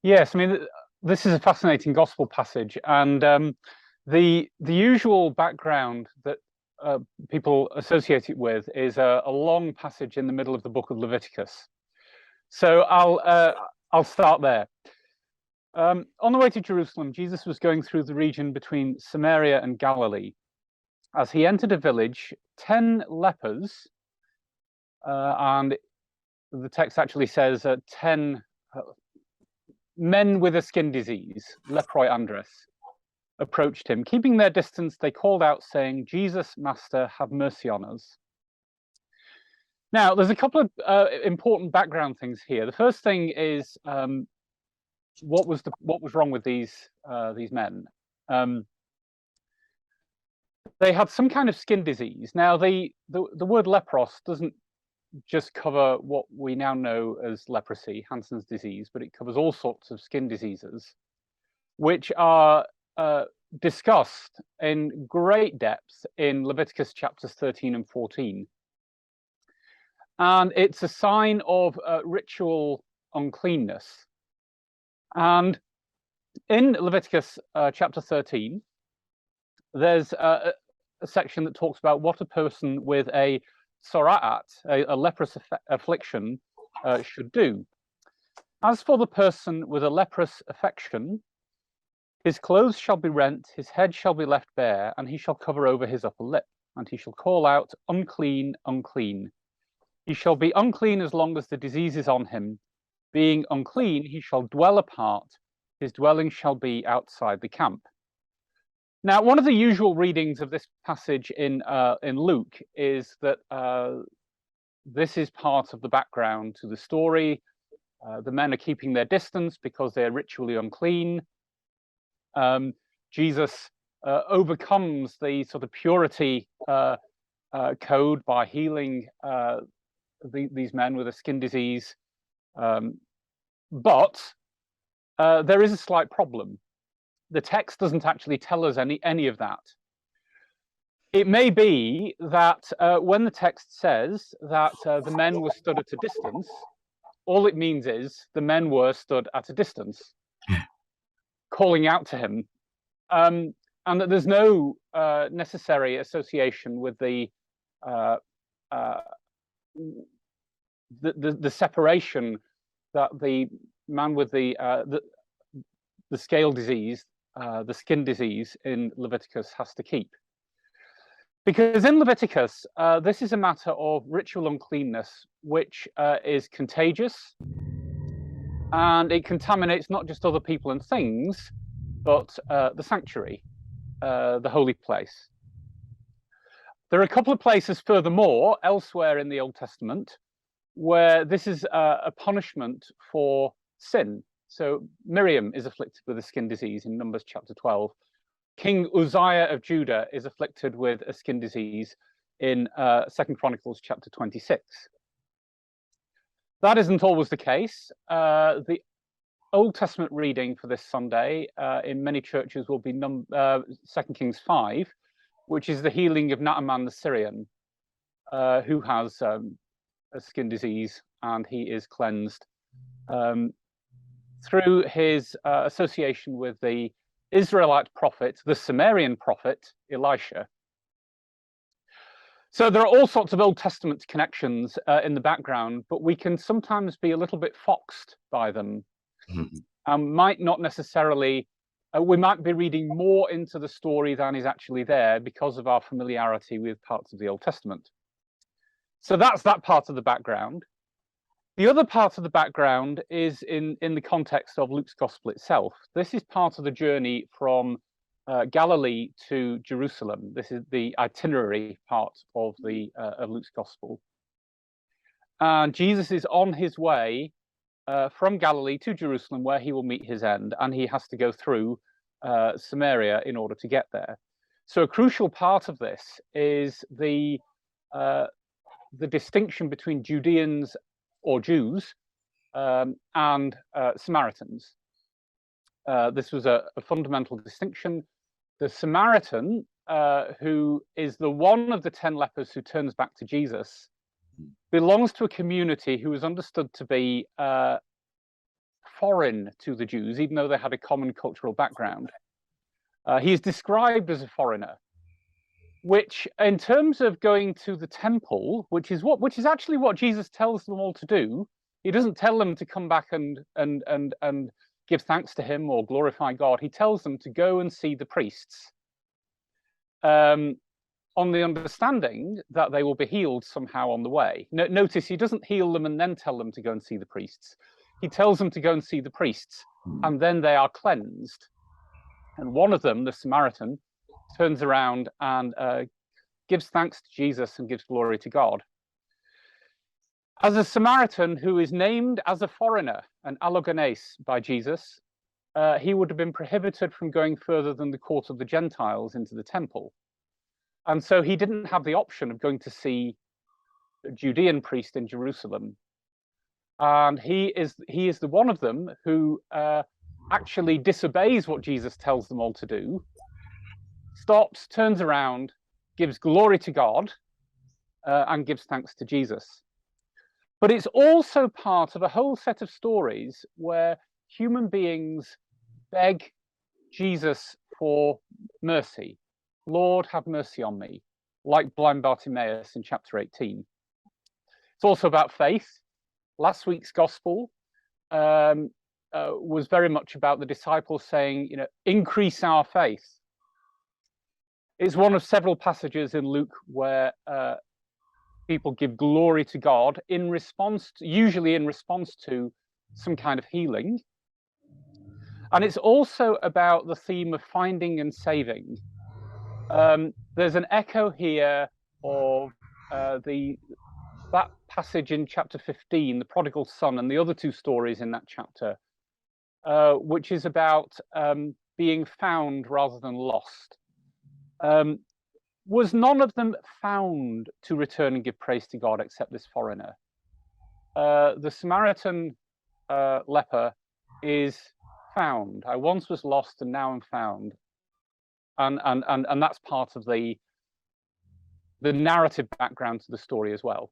Yes, I mean, this is a fascinating gospel passage, and the usual background that people associate it with is a long passage in the middle of the book of Leviticus. So I'll start there. On the way to Jerusalem, Jesus was going through the region between Samaria and Galilee. As he entered a village, 10 lepers, and the text actually says 10 men with a skin disease, leproi andres, approached him. Keeping their distance, they called out, saying, "Jesus, Master, have mercy on us." Now, there's a couple of important background things here. The first thing is what was wrong with these men? They had some kind of skin disease. Now, the word lepros doesn't just cover what we now know as leprosy, Hansen's disease, but it covers all sorts of skin diseases, which are discussed in great depth in Leviticus chapters 13 and 14. And it's a sign of ritual uncleanness. And in Leviticus chapter 13, there's a section that talks about what a person with a sora'at, a leprous affliction, should do. As for the person with a leprous affection, his clothes shall be rent, his head shall be left bare, and he shall cover over his upper lip, and he shall call out, "Unclean, unclean." He shall be unclean as long as the disease is on him. Being unclean, he shall dwell apart. His dwelling shall be outside the camp. Now, one of the usual readings of this passage in Luke is that this is part of the background to the story. The men are keeping their distance because they're ritually unclean. Jesus overcomes the sort of purity code by healing these men with a skin disease. But there is a slight problem. The text doesn't actually tell us any of that. It may be that when the text says that the men were stood at a distance, all it means is the men were stood at a distance, calling out to him, and that there's no necessary association with the separation that the man with the scale disease, the skin disease in Leviticus has to keep. Because in Leviticus, this is a matter of ritual uncleanness, which is contagious, and it contaminates not just other people and things, but the sanctuary, the holy place. There are a couple of places furthermore, elsewhere in the Old Testament, where this is a punishment for sin. So Miriam is afflicted with a skin disease in Numbers chapter 12. King Uzziah of Judah is afflicted with a skin disease in 2 Chronicles chapter 26. That isn't always the case. The Old Testament reading for this Sunday in many churches will be 2 Kings 5, which is the healing of Naaman the Syrian, who has a skin disease, and he is cleansed through his association with the Israelite prophet, the Sumerian prophet, Elisha. So there are all sorts of Old Testament connections in the background, but we can sometimes be a little bit foxed by them, and might not necessarily, we might be reading more into the story than is actually there because of our familiarity with parts of the Old Testament. So that's that part of the background. The other part of the background is in the context of Luke's gospel itself. This is part of the journey from Galilee to Jerusalem. This is the itinerary part of Luke's gospel. And Jesus is on his way from Galilee to Jerusalem, where he will meet his end, and he has to go through Samaria in order to get there. So a crucial part of this is the distinction between Judeans or Jews and Samaritans. This was a fundamental distinction. The Samaritan, who is the one of the 10 lepers who turns back to Jesus, belongs to a community who is understood to be foreign to the Jews, even though they had a common cultural background. He is described as a foreigner, which, in terms of going to the temple, which is actually what Jesus tells them all to do. He doesn't tell them to come back and give thanks to him or glorify God. He tells them to go and see the priests, on the understanding that they will be healed somehow on the way. Notice he doesn't heal them and then tell them to go and see the priests. He tells them to go and see the priests, and then they are cleansed. And one of them, the Samaritan, turns around and gives thanks to Jesus and gives glory to God. As a Samaritan who is named as a foreigner, an allogenes by Jesus, he would have been prohibited from going further than the court of the Gentiles into the temple. And so he didn't have the option of going to see a Judean priest in Jerusalem. And he is the one of them who actually disobeys what Jesus tells them all to do, stops, turns around, gives glory to God, and gives thanks to Jesus. But it's also part of a whole set of stories where human beings beg Jesus for mercy. Lord, have mercy on me, like blind Bartimaeus in chapter 18. It's also about faith. Last week's gospel was very much about the disciples saying, increase our faith. It's one of several passages in Luke where people give glory to God usually in response to some kind of healing. And it's also about the theme of finding and saving. There's an echo here of that passage in chapter 15, the prodigal son, and the other two stories in that chapter, which is about being found rather than lost. Was none of them found to return and give praise to God except this foreigner? The Samaritan leper is found. I once was lost and now I'm found. And that's part of the narrative background to the story as well.